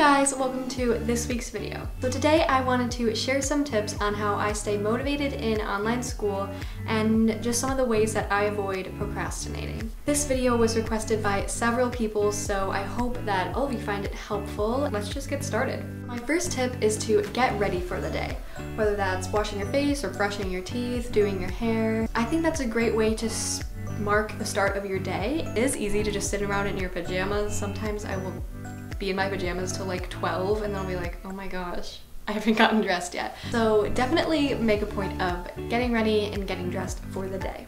guys, welcome to this week's video. So today I wanted to share some tips on how I stay motivated in online school and just some of the ways that I avoid procrastinating. This video was requested by several people, so I hope that all of you find it helpful. Let's just get started. My first tip is to get ready for the day. Whether that's washing your face or brushing your teeth, doing your hair. I think that's a great way to mark the start of your day. It is easy to just sit around in your pajamas. Sometimes I will be in my pajamas till like 12 and then I'll be like, oh my gosh, I haven't gotten dressed yet. So definitely make a point of getting ready and getting dressed for the day.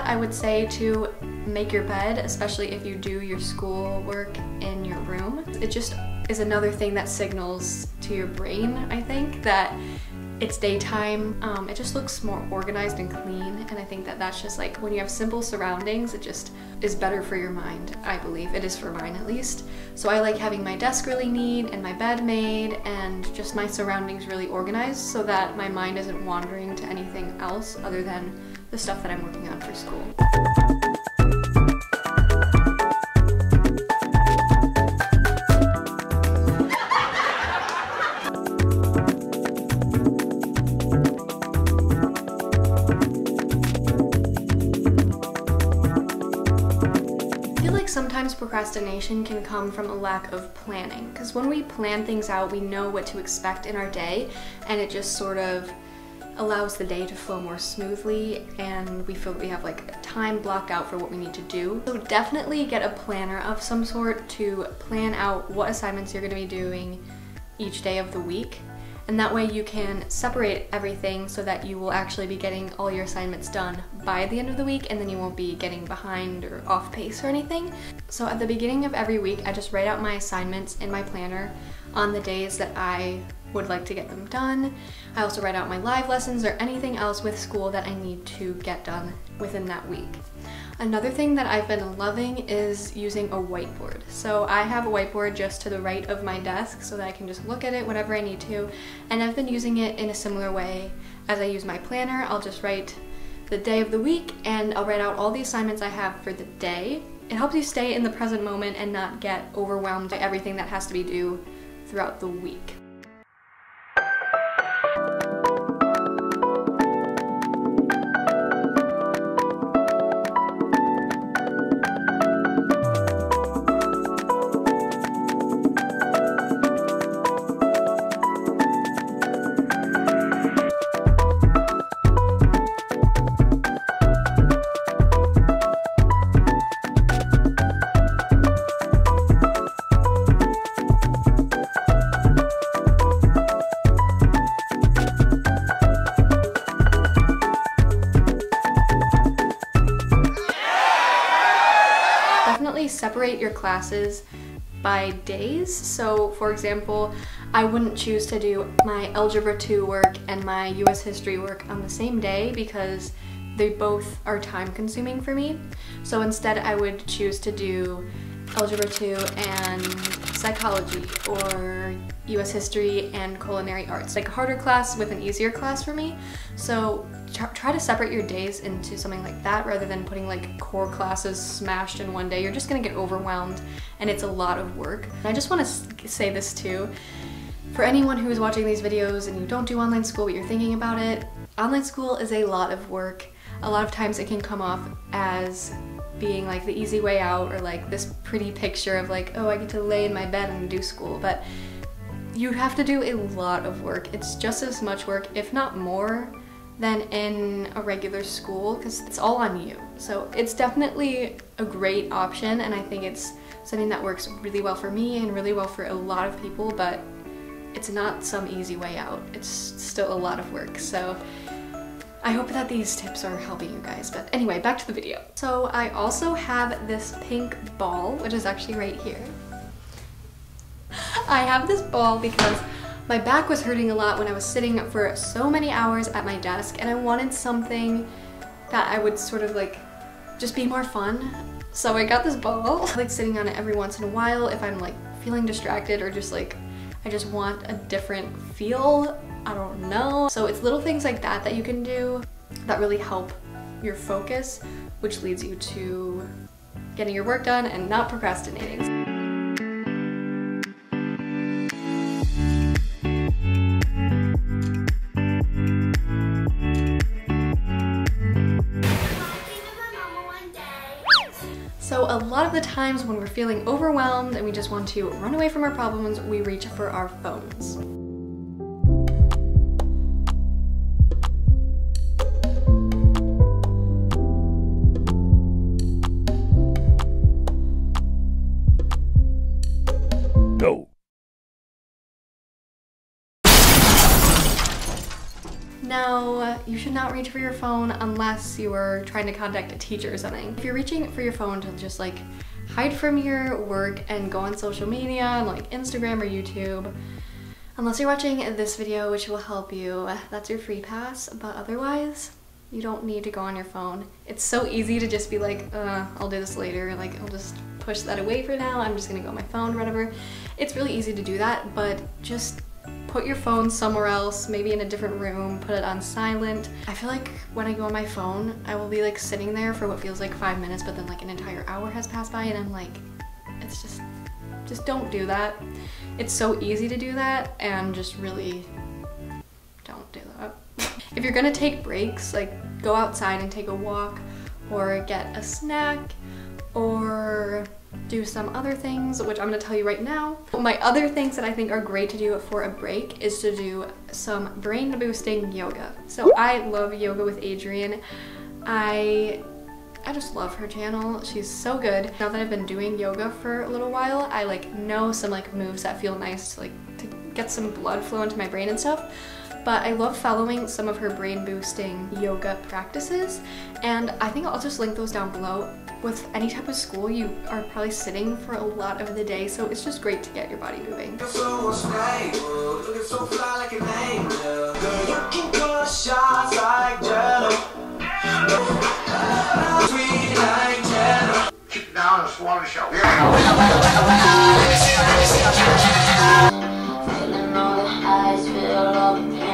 I would say to make your bed, especially if you do your school work in your room. It just is another thing that signals to your brain, I think, that it's daytime. It just looks more organized and clean, and I think that that's just like when you have simple surroundings, it just is better for your mind, I believe. It is for mine at least. So I like having my desk really neat and my bed made and just my surroundings really organized so that my mind isn't wandering to anything else other than the stuff that I'm working on for school. Sometimes procrastination can come from a lack of planning, because when we plan things out, we know what to expect in our day, and it just sort of allows the day to flow more smoothly, and we feel that we have like time blocked out for what we need to do. So definitely get a planner of some sort to plan out what assignments you're going to be doing each day of the week. And that way you can separate everything so that you will actually be getting all your assignments done by the end of the week, and then you won't be getting behind or off pace or anything. So at the beginning of every week, I just write out my assignments in my planner on the days that I would like to get them done. I also write out my live lessons or anything else with school that I need to get done within that week. Another thing that I've been loving is using a whiteboard. So I have a whiteboard just to the right of my desk so that I can just look at it whenever I need to. And I've been using it in a similar way as I use my planner. I'll just write the day of the week and I'll write out all the assignments I have for the day. It helps you stay in the present moment and not get overwhelmed by everything that has to be due throughout the week. Definitely separate your classes by days. So for example, I wouldn't choose to do my Algebra 2 work and my US History work on the same day because they both are time consuming for me. So instead I would choose to do Algebra 2 and Psychology, or US History and Culinary Arts. Like a harder class with an easier class for me. So try to separate your days into something like that rather than putting like core classes smashed in one day. You're just gonna get overwhelmed and it's a lot of work. And I just want to say this too. For anyone who is watching these videos and you don't do online school but you're thinking about it, online school is a lot of work. A lot of times it can come off as being like the easy way out, or like this pretty picture of like, oh, I get to lay in my bed and do school, but you have to do a lot of work. It's just as much work, if not more, than in a regular school because it's all on you. So it's definitely a great option, and I think it's something that works really well for me and really well for a lot of people, but it's not some easy way out. It's still a lot of work. So I hope that these tips are helping you guys. But anyway, back to the video. So I also have this pink ball, which is actually right here. I have this ball because my back was hurting a lot when I was sitting for so many hours at my desk, and I wanted something that I would sort of like just be more fun. So I got this ball. I like sitting on it every once in a while if I'm like feeling distracted or just like I just want a different feel. I don't know. So it's little things like that that you can do that really help your focus, which leads you to getting your work done and not procrastinating. So a lot of the times when we're feeling overwhelmed and we just want to run away from our problems, we reach for our phones. No. Now, you should not reach for your phone unless you are trying to contact a teacher or something. If you're reaching for your phone to just like hide from your work and go on social media like Instagram or YouTube, unless you're watching this video, which will help you, that's your free pass, but otherwise, you don't need to go on your phone. It's so easy to just be like, I'll do this later, like I'll just push that away for now, I'm just gonna go on my phone or whatever. It's really easy to do that, but just put your phone somewhere else, maybe in a different room, put it on silent. I feel like when I go on my phone, I will be like sitting there for what feels like 5 minutes, but then like an entire hour has passed by and I'm like, it's just don't do that. It's so easy to do that, and just really don't do that. If you're gonna take breaks, like go outside and take a walk or get a snack or do some other things, which I'm gonna tell you right now. My other things that I think are great to do for a break is to do some brain boosting yoga. So I love Yoga with Adriene. I just love her channel. She's so good. Now that I've been doing yoga for a little while, I like know some like moves that feel nice to get some blood flow into my brain and stuff. But I love following some of her brain boosting yoga practices, and I think I'll just link those down below. With any type of school, you are probably sitting for a lot of the day, so it's just great to get your body moving. Keep it down and swallow the show. Feeling all the highs, feel all the pain.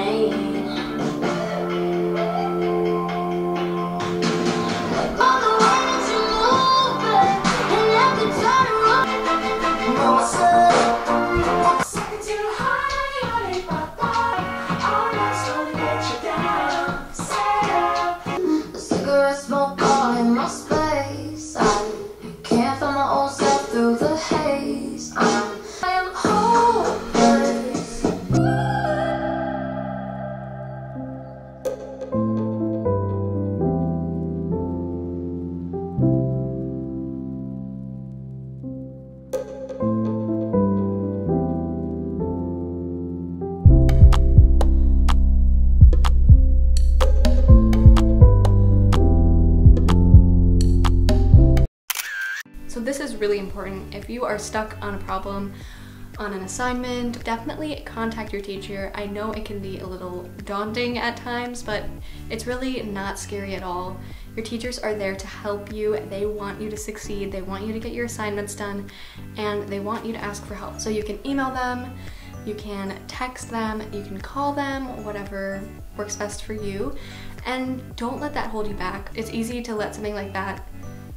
So this is really important. If you are stuck on a problem, on an assignment, definitely contact your teacher. I know it can be a little daunting at times, but it's really not scary at all. Your teachers are there to help you. They want you to succeed. They want you to get your assignments done, and they want you to ask for help. So you can email them, you can text them, you can call them, whatever works best for you. And don't let that hold you back. It's easy to let something like that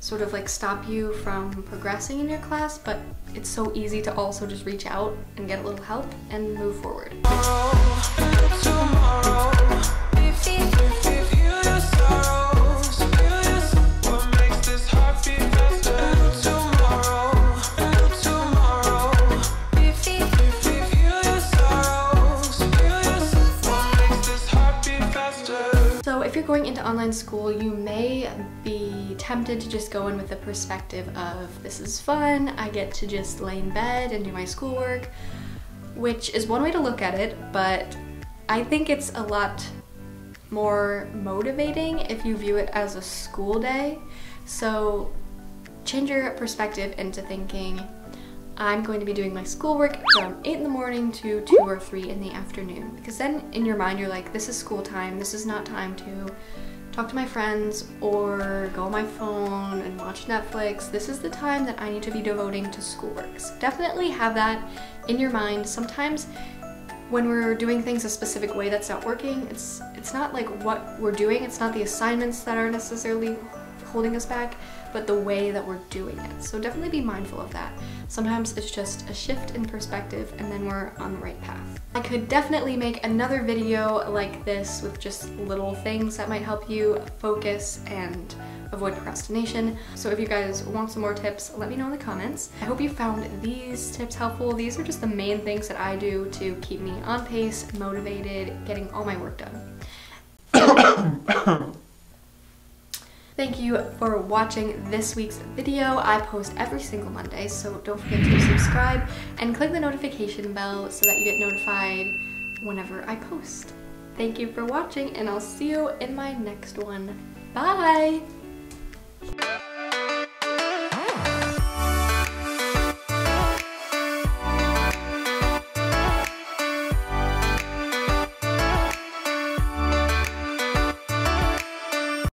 sort of like stop you from progressing in your class, but it's so easy to also just reach out and get a little help and move forward. online school, you may be tempted to just go in with the perspective of this is fun, I get to just lay in bed and do my schoolwork, which is one way to look at it, but I think it's a lot more motivating if you view it as a school day. So change your perspective into thinking, I'm going to be doing my schoolwork from 8 in the morning to 2 or 3 in the afternoon. Because then in your mind you're like, this is school time, this is not time to talk to my friends or go on my phone and watch Netflix. This is the time that I need to be devoting to schoolwork. So definitely have that in your mind. Sometimes when we're doing things a specific way that's not working, it's not like what we're doing, it's not the assignments that are necessarily holding us back, but the way that we're doing it. So definitely be mindful of that. Sometimes it's just a shift in perspective and then we're on the right path. I could definitely make another video like this with just little things that might help you focus and avoid procrastination. So if you guys want some more tips, let me know in the comments. I hope you found these tips helpful. These are just the main things that I do to keep me on pace, motivated, getting all my work done. Thank you for watching this week's video. I post every single Monday, so don't forget to subscribe and click the notification bell so that you get notified whenever I post. Thank you for watching, and I'll see you in my next one. Bye!